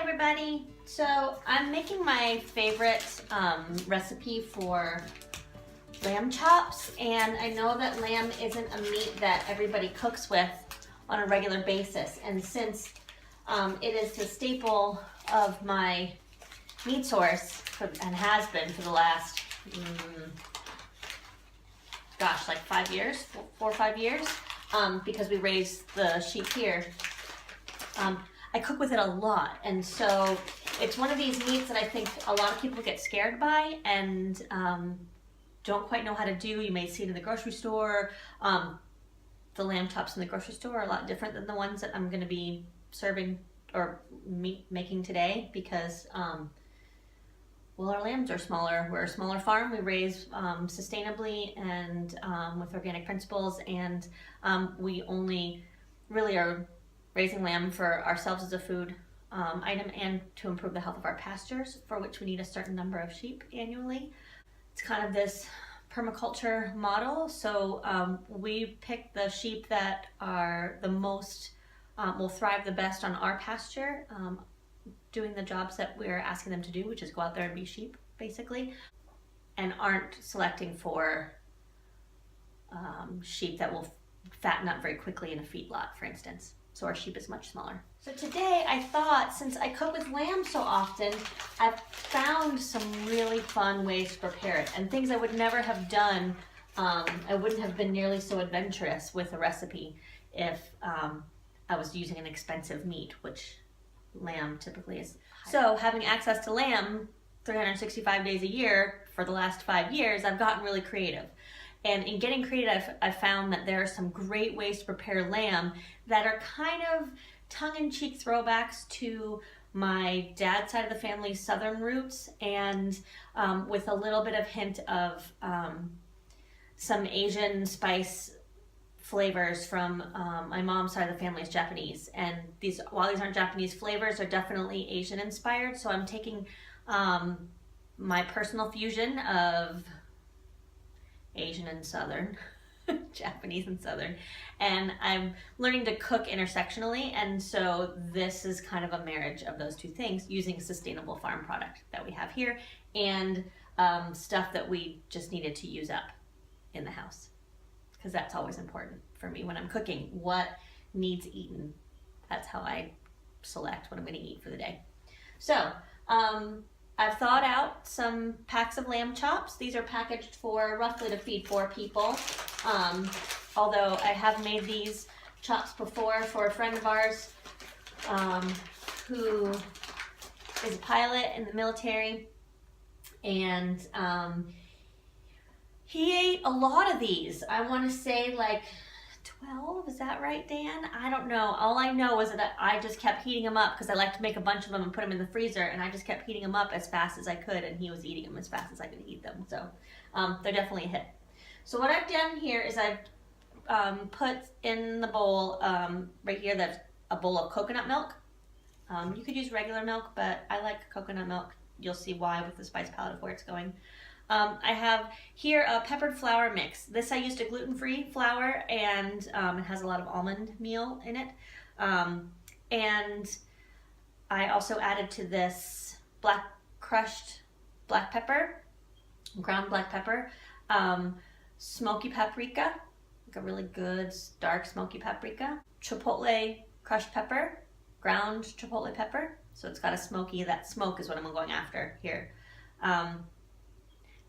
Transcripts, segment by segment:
everybody. So I'm making my favorite recipe for lamb chops, and I know that lamb isn't a meat that everybody cooks with on a regular basis, and since it is the staple of my meat source and has been for the last like 5 years, 4 or 5 years, because we raise the sheep here. I cook with it a lot, and so it's one of these meats that I think a lot of people get scared by and don't quite know how to do. You may see it in the grocery store. The lamb chops in the grocery store are a lot different than the ones that I'm going to be serving or making today because, well, our lambs are smaller. We're a smaller farm. We raise sustainably and with organic principles, and we only really are raising lamb for ourselves as a food item and to improve the health of our pastures, for which we need a certain number of sheep annually. It's kind of this permaculture model, so we pick the sheep that are the most, will thrive the best on our pasture, doing the jobs that we're asking them to do, which is go out there and be sheep, basically, and aren't selecting for sheep that will fatten up very quickly in a feedlot, for instance. So our sheep is much smaller. So today I thought, since I cook with lamb so often, I've found some really fun ways to prepare it and things I would never have done. I wouldn't have been nearly so adventurous with a recipe if I was using an expensive meat, which lamb typically is. So having access to lamb 365 days a year for the last 5 years, I've gotten really creative. And in getting creative, I found that there are some great ways to prepare lamb that are kind of tongue-in-cheek throwbacks to my dad's side of the family's southern roots, and with a little bit of hint of some Asian spice flavors from my mom's side of the family is Japanese. And while these aren't Japanese flavors, they're definitely Asian inspired. So I'm taking my personal fusion of Asian and Southern, Japanese and Southern, and I'm learning to cook intersectionally, and so this is kind of a marriage of those two things, using sustainable farm product that we have here and stuff that we just needed to use up in the house, because that's always important for me when I'm cooking. What needs eaten? That's how I select what I'm going to eat for the day. So I've thawed out some packs of lamb chops. These are packaged for roughly to feed 4 people. Although I have made these chops before for a friend of ours who is a pilot in the military, and he ate a lot of these. I want to say like 12, is that right, Dan? I don't know. All I know is that I just kept heating them up because I like to make a bunch of them and put them in the freezer, and I just kept heating them up as fast as I could, and he was eating them as fast as I could eat them. So they're definitely a hit. So what I've done here is I've put in the bowl right here, that's a bowl of coconut milk. You could use regular milk, but I like coconut milk. You'll see why with the spice palette of where it's going. I have here a peppered flour mix. This I used a gluten-free flour, and it has a lot of almond meal in it. And I also added to this crushed black pepper, ground black pepper, smoky paprika, like a really good dark smoky paprika, chipotle crushed pepper, ground chipotle pepper. So it's got a smoky, that smoke is what I'm going after here.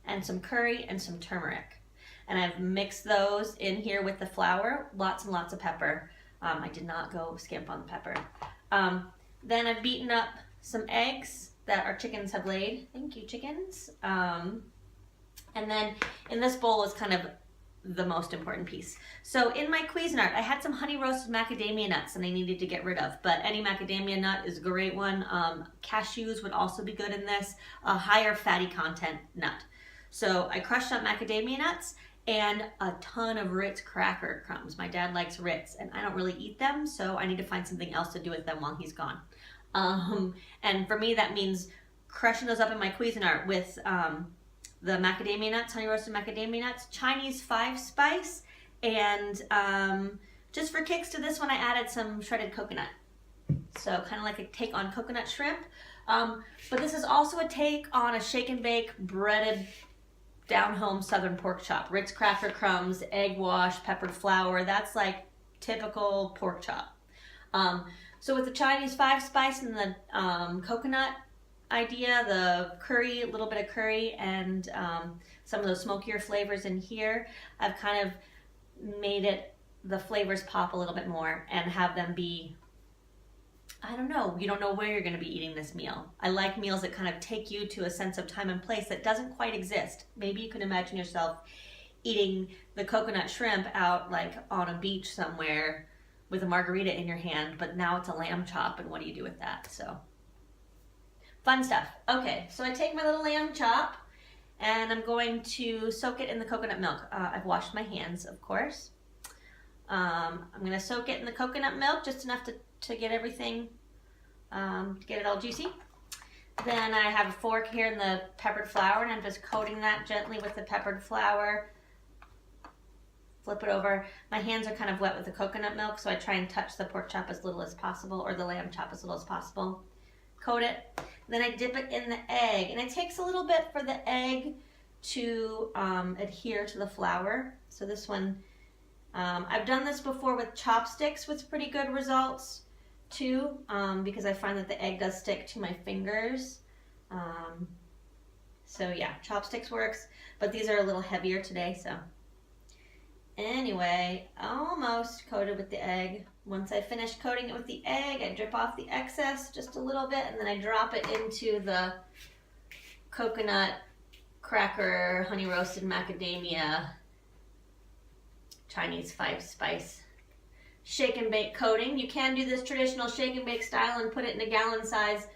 And some curry and some turmeric. And I've mixed those in here with the flour, lots and lots of pepper. I did not go skimp on the pepper. Then I've beaten up some eggs that our chickens have laid. Thank you, chickens. And then in this bowl is kind of the most important piece. So in my Cuisinart, I had some honey roasted macadamia nuts and I needed to get rid of, but any macadamia nut is a great one. Cashews would also be good in this, a higher fatty content nut. So I crushed up macadamia nuts and a ton of Ritz cracker crumbs. My dad likes Ritz and I don't really eat them, so I need to find something else to do with them while he's gone. And for me that means crushing those up in my Cuisinart with the macadamia nuts, honey roasted macadamia nuts, Chinese 5 spice, and just for kicks to this one I added some shredded coconut. So kind of like a take on coconut shrimp. But this is also a take on a shake and bake breaded down home southern pork chop. Ritz cracker crumbs, egg wash, peppered flour. That's like typical pork chop. So with the Chinese 5 spice and the coconut idea, the curry, a little bit of curry, and some of those smokier flavors in here, I've kind of made it, the flavors pop a little bit more and have them be, I don't know, you don't know where you're going to be eating this meal. I like meals that kind of take you to a sense of time and place that doesn't quite exist. Maybe you can imagine yourself eating the coconut shrimp out like on a beach somewhere with a margarita in your hand, but now it's a lamb chop, and what do you do with that? So, fun stuff. Okay, so I take my little lamb chop, and I'm going to soak it in the coconut milk. I've washed my hands, of course. I'm going to soak it in the coconut milk, just enough to get everything, get it all juicy. Then I have a fork here in the peppered flour, and I'm just coating that gently with the peppered flour. Flip it over. My hands are kind of wet with the coconut milk, so I try and touch the pork chop as little as possible, or the lamb chop as little as possible. Coat it. Then I dip it in the egg, and it takes a little bit for the egg to adhere to the flour. So this one, I've done this before with chopsticks with pretty good results too, because I find that the egg does stick to my fingers. So yeah, chopsticks works, but these are a little heavier today, so. Anyway, almost coated with the egg. Once I finish coating it with the egg, I drip off the excess just a little bit, and then I drop it into the coconut cracker, honey roasted macadamia, Chinese 5 spice shake and bake coating. You can do this traditional shake and bake style and put it in a gallon size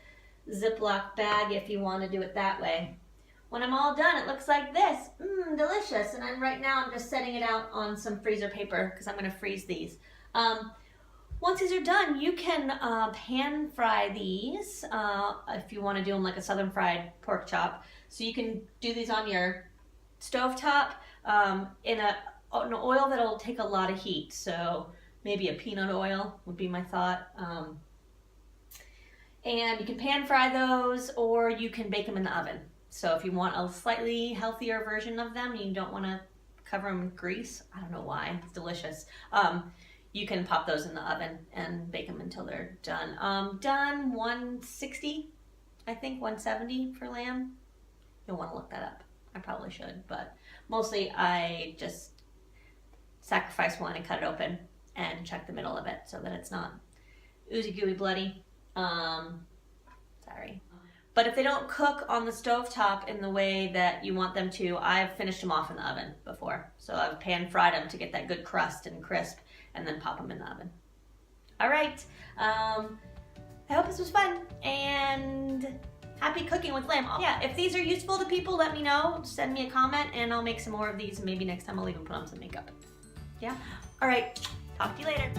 Ziploc bag if you want to do it that way. When I'm all done, it looks like this. Delicious. And right now I'm just setting it out on some freezer paper because I'm going to freeze these. Once these are done, you can pan fry these if you want to do them like a southern fried pork chop. So you can do these on your stovetop in an oil that'll take a lot of heat. So maybe a peanut oil would be my thought. And you can pan fry those, or you can bake them in the oven. So if you want a slightly healthier version of them, you don't want to cover them in grease. I don't know why, it's delicious. You can pop those in the oven and bake them until they're done. Done 160, I think 170 for lamb. You'll want to look that up. I probably should, but mostly I just sacrifice one and cut it open and check the middle of it so that it's not oozy gooey bloody. Sorry. But if they don't cook on the stovetop in the way that you want them to, I've finished them off in the oven before. So I've pan fried them to get that good crust and crisp, and then pop them in the oven. All right, I hope this was fun, and happy cooking with lamb. Yeah, if these are useful to people, let me know. Send me a comment, and I'll make some more of these, and maybe next time I'll even put on some makeup. Yeah? All right, talk to you later.